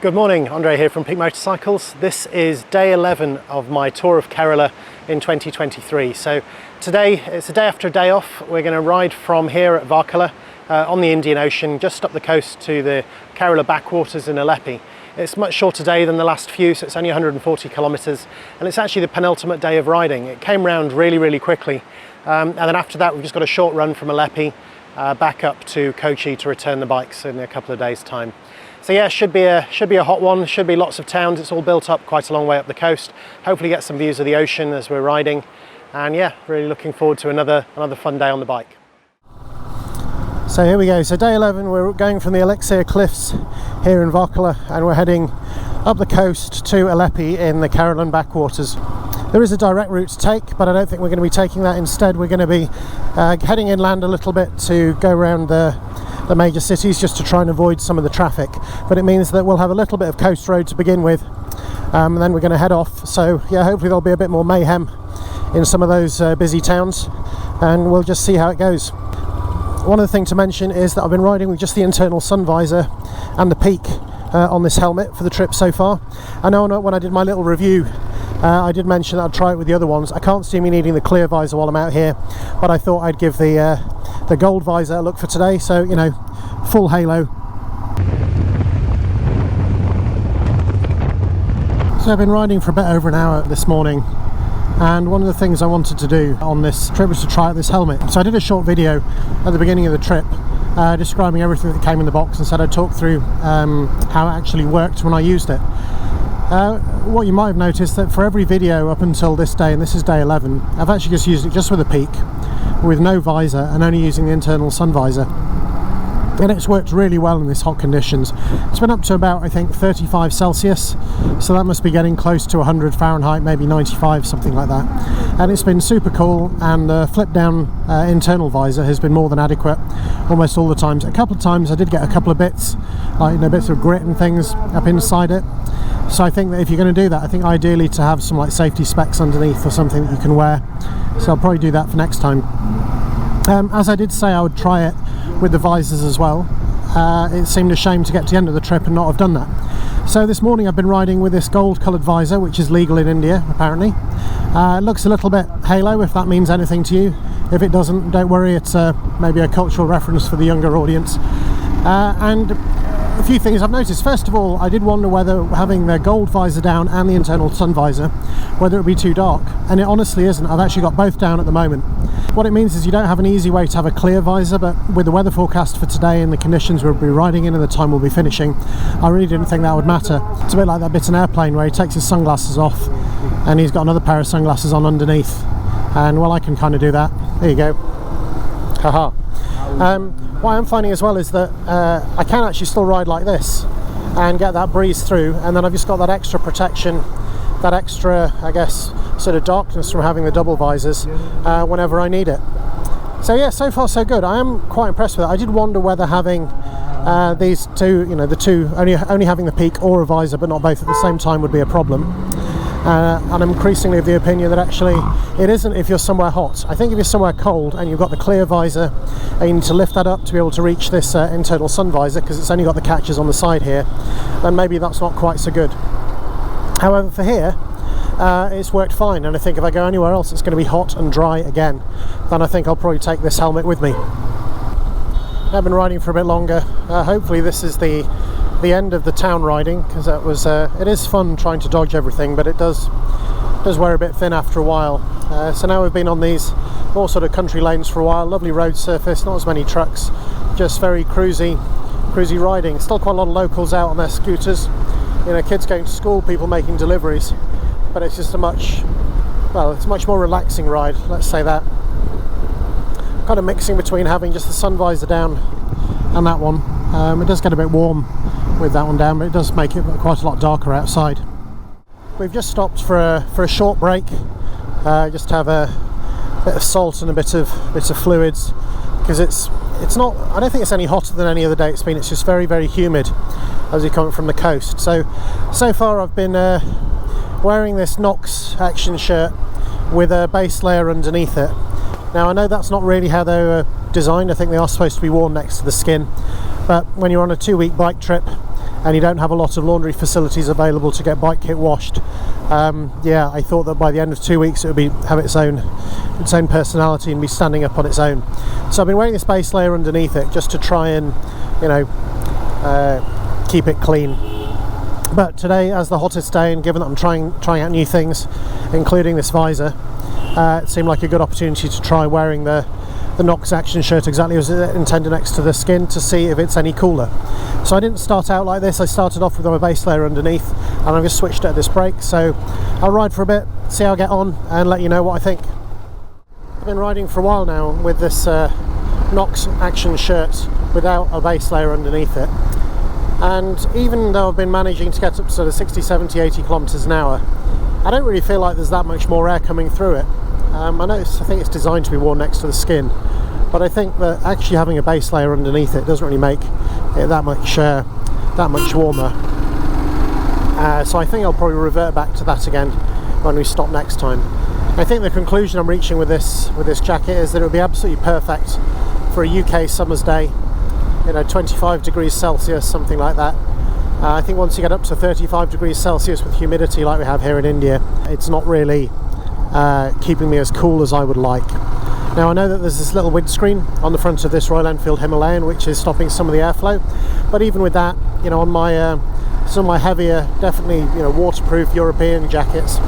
Good morning, Andre here from Peak Motorcycles. This is day 11 of my tour of Kerala in 2023. So today, it's a day after a day off. We're going to ride from here at Varkala on the Indian Ocean, just up the coast to the Kerala backwaters in Alleppey. It's a much shorter day than the last few, so it's only 140 kilometres, and it's actually the penultimate day of riding. It came round really quickly, and then after that we've just got a short run from Alleppey back up to Kochi to return the bikes in a couple of days' time. So yeah, should be a hot one. Should be lots of towns. It's all built up quite a long way up the coast. Hopefully get some views of the ocean as we're riding, and yeah, really looking forward to another fun day on the bike. So here we go. So day 11, we're going from the Alleppey cliffs here in Varkala, and we're heading up the coast to Alleppey in the Keralan backwaters. There is a direct route to take, but I don't think we're going to be taking that. Instead, we're going to be heading inland a little bit to go around the major cities, just to try and avoid some of the traffic. But it means that we'll have a little bit of coast road to begin with, and then we're going to head off. So yeah, hopefully there'll be a bit more mayhem in some of those busy towns, and we'll just see how it goes. One other thing to mention is that I've been riding with just the internal sun visor and the peak on this helmet for the trip so far. I know when I did my little review, I did mention that I'd try it with the other ones. I can't see me needing the clear visor while I'm out here, but I thought I'd give the gold visor a look for today, so you know, full halo. So I've been riding for a bit over an hour this morning, and one of the things I wanted to do on this trip was to try out this helmet. So I did a short video at the beginning of the trip describing everything that came in the box, and said I'd talk through how it actually worked when I used it. What you might have noticed that for every video up until this day, and this is day 11, I've actually just used it just with a peak, with no visor, and only using the internal sun visor. And it's worked really well in these hot conditions. It's been up to about, I think, 35 Celsius, so that must be getting close to 100 Fahrenheit, maybe 95, something like that. And it's been super cool, and the flip down internal visor has been more than adequate almost all the times. A couple of times I did get a couple of bits, like, you know, bits of grit and things up inside it. So I think that if you're going to do that, I think ideally to have some like safety specs underneath or something that you can wear. So I'll probably do that for next time. As I did say, I would try it with the visors as well. It seemed a shame to get to the end of the trip and not have done that. So this morning I've been riding with this gold coloured visor, which is legal in India apparently. It looks a little bit halo, if that means anything to you. If it doesn't, don't worry, it's maybe a cultural reference for the younger audience. And a few things I've noticed. First of all, I did wonder whether having the gold visor down and the internal sun visor, whether it would be too dark, and it honestly isn't. I've actually got both down at the moment. What it means is you don't have an easy way to have a clear visor, but with the weather forecast for today and the conditions we'll be riding in and the time we'll be finishing, I really didn't think that would matter. It's a bit like that bit in Airplane where he takes his sunglasses off and he's got another pair of sunglasses on underneath, and well, I can kind of do that. There you go. Haha. What I'm finding as well is that I can actually still ride like this and get that breeze through, and then I've just got that extra protection, that extra, I guess, sort of darkness from having the double visors whenever I need it. So yeah, so far so good. I am quite impressed with it. I did wonder whether having these two, you know, the two, only having the peak or a visor but not both at the same time would be a problem. And I'm increasingly of the opinion that actually it isn't if you're somewhere hot. I think if you're somewhere cold and you've got the clear visor and you need to lift that up to be able to reach this internal sun visor, because it's only got the catches on the side here, then maybe that's not quite so good. However, for here, it's worked fine, and I think if I go anywhere else it's going to be hot and dry again, then I think I'll probably take this helmet with me. I've been riding for a bit longer. Hopefully this is the end of the town riding, because that was it is fun trying to dodge everything, but it does wear a bit thin after a while. So now we've been on these more sort of country lanes for a while. Lovely road surface, not as many trucks, just very cruisy riding. Still quite a lot of locals out on their scooters, you know, kids going to school, people making deliveries, but it's just it's a much more relaxing ride, let's say that. Kind of mixing between having just the sun visor down and that one. It does get a bit warm with that one down, but it does make it quite a lot darker outside. We've just stopped for a short break, just to have a bit of salt and a bit of fluids, because it's not, I don't think it's any hotter than any other day it's been. It's just very humid as you come from the coast. So far I've been wearing this Knox Action Shirt with a base layer underneath it. Now I know that's not really how they were designed. I think they are supposed to be worn next to the skin, but when you're on a 2-week bike trip and you don't have a lot of laundry facilities available to get bike kit washed, yeah, I thought that by the end of 2 weeks it would have its own personality and be standing up on its own. So I've been wearing this base layer underneath it just to try and, you know, keep it clean. But today, as the hottest day, and given that I'm trying out new things, including this visor, it seemed like a good opportunity to try wearing the Knox Action Shirt exactly as intended next to the skin to see if it's any cooler. So I didn't start out like this. I started off with my base layer underneath, and I've just switched at this brake. So I'll ride for a bit, see how I get on, and let you know what I think. I've been riding for a while now with this Knox Action Shirt without a base layer underneath it, and even though I've been managing to get up to sort of 60, 70, 80 kilometers an hour, I don't really feel like there's that much more air coming through it. I think it's designed to be worn next to the skin, but I think that actually having a base layer underneath it doesn't really make it that much warmer. So I think I'll probably revert back to that again when we stop next time. I think the conclusion I'm reaching with this jacket is that it would be absolutely perfect for a UK summer's day, you know, 25 degrees Celsius, something like that. I think once you get up to 35 degrees Celsius with humidity like we have here in India, it's not really keeping me as cool as I would like. Now I know that there's this little windscreen on the front of this Royal Enfield Himalayan which is stopping some of the airflow, but even with that, you know, on my some of my heavier, definitely, you know, waterproof European jackets,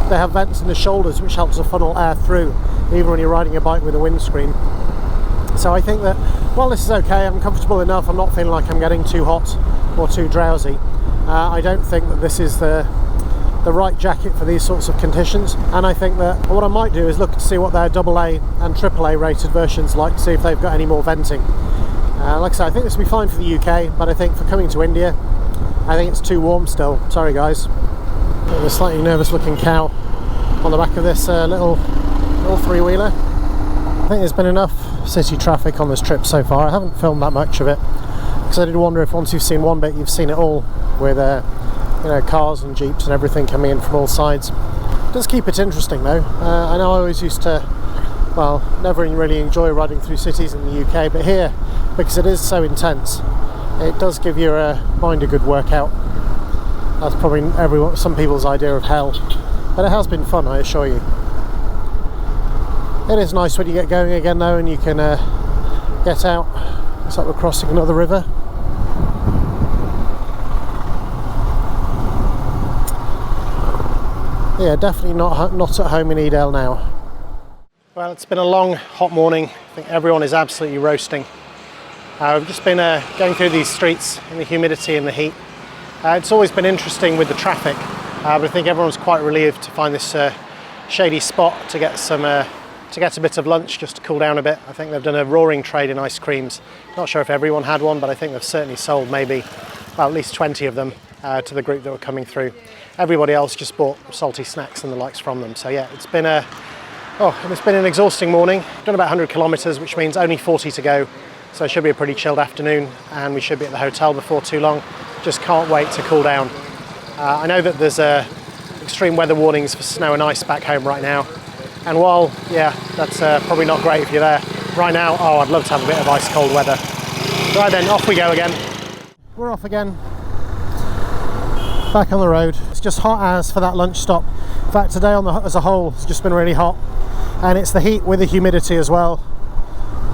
they have vents in the shoulders which helps to funnel air through even when you're riding a bike with a windscreen. So I think that while this is okay, I'm comfortable enough, I'm not feeling like I'm getting too hot or too drowsy. I don't think that this is the right jacket for these sorts of conditions, and I think that what I might do is look to see what their AA and AAA rated versions like, to see if they've got any more venting. Like I said, I think this will be fine for the UK, but I think for coming to India, I think it's too warm still. Sorry guys. There's a slightly nervous looking cow on the back of this little three-wheeler. I think there's been enough city traffic on this trip so far. I haven't filmed that much of it because I did wonder if once you've seen one bit, you've seen it all, with you know, cars and jeeps and everything coming in from all sides. It does keep it interesting though. I know I always used to, well, never really enjoy riding through cities in the UK, but here, because it is so intense, it does give your mind a good workout. That's probably some people's idea of hell, but it has been fun, I assure you. It is nice when you get going again though, and you can get out. It's like we're crossing another river. Yeah, definitely not at home in Edale now. Well, it's been a long, hot morning. I think everyone is absolutely roasting. We've just been going through these streets in the humidity and the heat. It's always been interesting with the traffic, but I think everyone's quite relieved to find this shady spot to get a bit of lunch, just to cool down a bit. I think they've done a roaring trade in ice creams. Not sure if everyone had one, but I think they've certainly sold maybe, well, at least 20 of them to the group that were coming through. Everybody else just bought salty snacks and the likes from them. So yeah, it's been an exhausting morning. Done about 100 kilometers, which means only 40 to go. So it should be a pretty chilled afternoon, and we should be at the hotel before too long. Just can't wait to cool down. I know that there's extreme weather warnings for snow and ice back home right now. And while, yeah, that's probably not great if you're there right now, oh, I'd love to have a bit of ice cold weather. Right then, off we go again. We're off again. Back on the road. It's just hot as for that lunch stop. In fact, today as a whole, it's just been really hot. And it's the heat with the humidity as well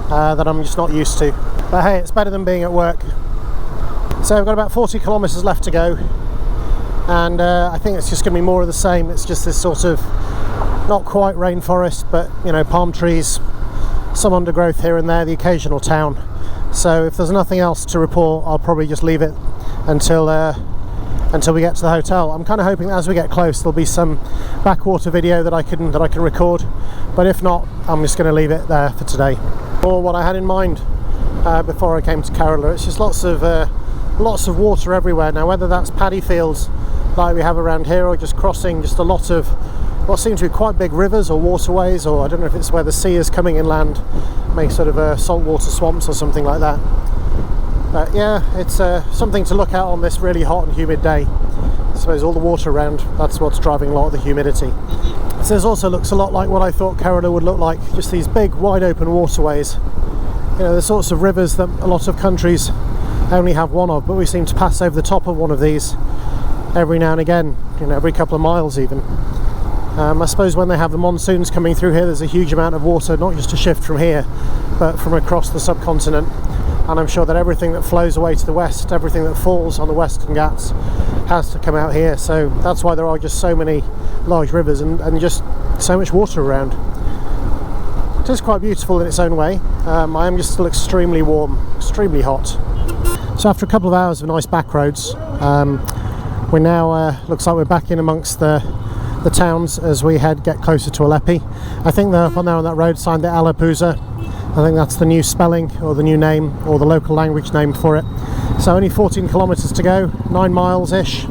that I'm just not used to. But hey, it's better than being at work. So we've got about 40 kilometers left to go. And I think it's just going to be more of the same. It's just this sort of, not quite rainforest, but, you know, palm trees, some undergrowth here and there, the occasional town. So if there's nothing else to report, I'll probably just leave it until we get to the hotel. I'm kind of hoping that as we get close, there'll be some backwater video that I can record. But if not, I'm just going to leave it there for today. Or what I had in mind before I came to Kerala, it's just lots of water everywhere. Now, whether that's paddy fields like we have around here, or just crossing just a lot of what seem to be quite big rivers or waterways, or I don't know if it's where the sea is coming inland, make sort of saltwater swamps or something like that. But yeah, it's something to look at on this really hot and humid day. I suppose all the water around, that's what's driving a lot of the humidity. So this also looks a lot like what I thought Kerala would look like, just these big wide open waterways. You know, the sorts of rivers that a lot of countries only have one of, but we seem to pass over the top of one of these every now and again, you know, every couple of miles even. I suppose when they have the monsoons coming through here, there's a huge amount of water, not just to shift from here, but from across the subcontinent. And I'm sure that everything that flows away to the west, everything that falls on the Western Ghats, has to come out here. So that's why there are just so many large rivers and just so much water around. It is quite beautiful in its own way. I am just still extremely warm, extremely hot. So after a couple of hours of nice back roads, we now looks like we're back in amongst the towns as we get closer to Alleppey. I think they're up on there on that road signed the Alleppey. I think that's the new spelling or the new name or the local language name for it. So only 14 kilometres to go, 9 miles ish.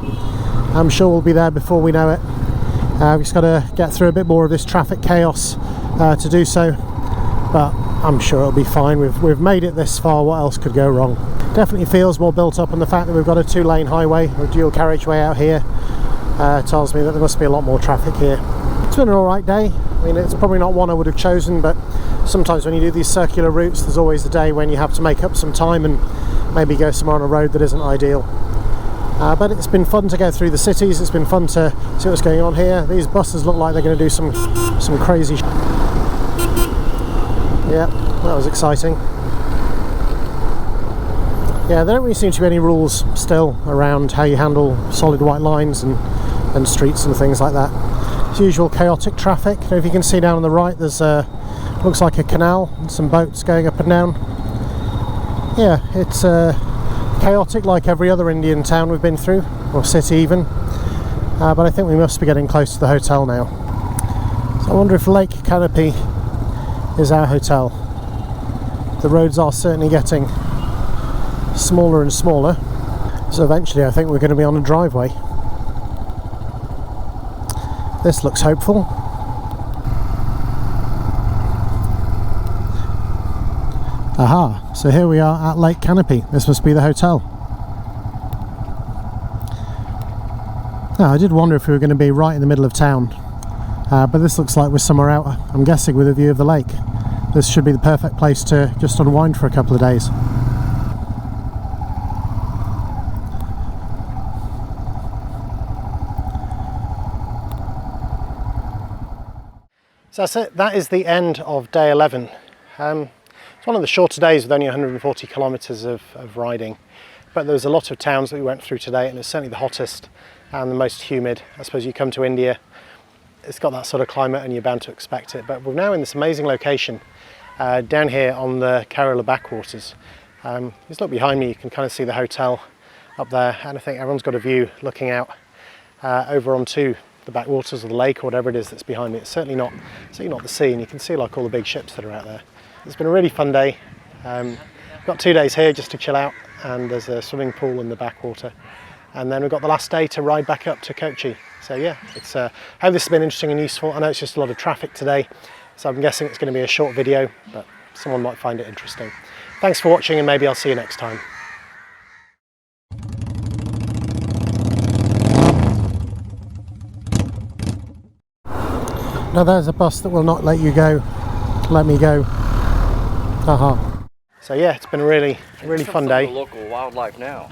I'm sure we'll be there before we know it. We've just got to get through a bit more of this traffic chaos to do so, but I'm sure it'll be fine. We've made it this far, what else could go wrong? Definitely feels more built up, and the fact that we've got a 2-lane highway or dual carriageway out here tells me that there must be a lot more traffic here. It's been an alright day. I mean, it's probably not one I would have chosen, but sometimes when you do these circular routes, there's always the day when you have to make up some time and maybe go somewhere on a road that isn't ideal. But it's been fun to go through the cities. It's been fun to see what's going on here. These buses look like they're going to do some crazy yeah, that was exciting. Yeah, there don't really seem to be any rules still around how you handle solid white lines and streets and things like that. It's usual chaotic traffic. If you can see down on the right, there's looks like a canal and some boats going up and down. Yeah, it's chaotic like every other Indian town we've been through, or city even. But I think we must be getting close to the hotel now. So I wonder if Lake Canopy is our hotel. The roads are certainly getting smaller and smaller, so eventually I think we're going to be on a driveway. This looks hopeful. Aha, so here we are at Lake Canopy. This must be the hotel. Now, I did wonder if we were going to be right in the middle of town, but this looks like we're somewhere out, I'm guessing, with a view of the lake. This should be the perfect place to just unwind for a couple of days. So that's it. That is the end of day 11. It's one of the shorter days with only 140 kilometres of riding, but there was a lot of towns that we went through today, and it's certainly the hottest and the most humid. I suppose you come to India, it's got that sort of climate and you're bound to expect it, but we're now in this amazing location down here on the Kerala backwaters. Just look behind me, you can kind of see the hotel up there, and I think everyone's got a view looking out over onto the backwaters of the lake or whatever it is that's behind me. It's certainly not the sea, and you can see like all the big ships that are out there. It's been a really fun day. We've got 2 days here just to chill out, and there's a swimming pool in the backwater, and then we've got the last day to ride back up to Kochi. So yeah, it's I hope this has been interesting and useful. I know it's just a lot of traffic today, so I'm guessing it's going to be a short video, but someone might find it interesting. Thanks for watching, and maybe I'll see you next time. Now there's a bus that will not let me go. Haha. So yeah, it's been a really fun day. Local wildlife now.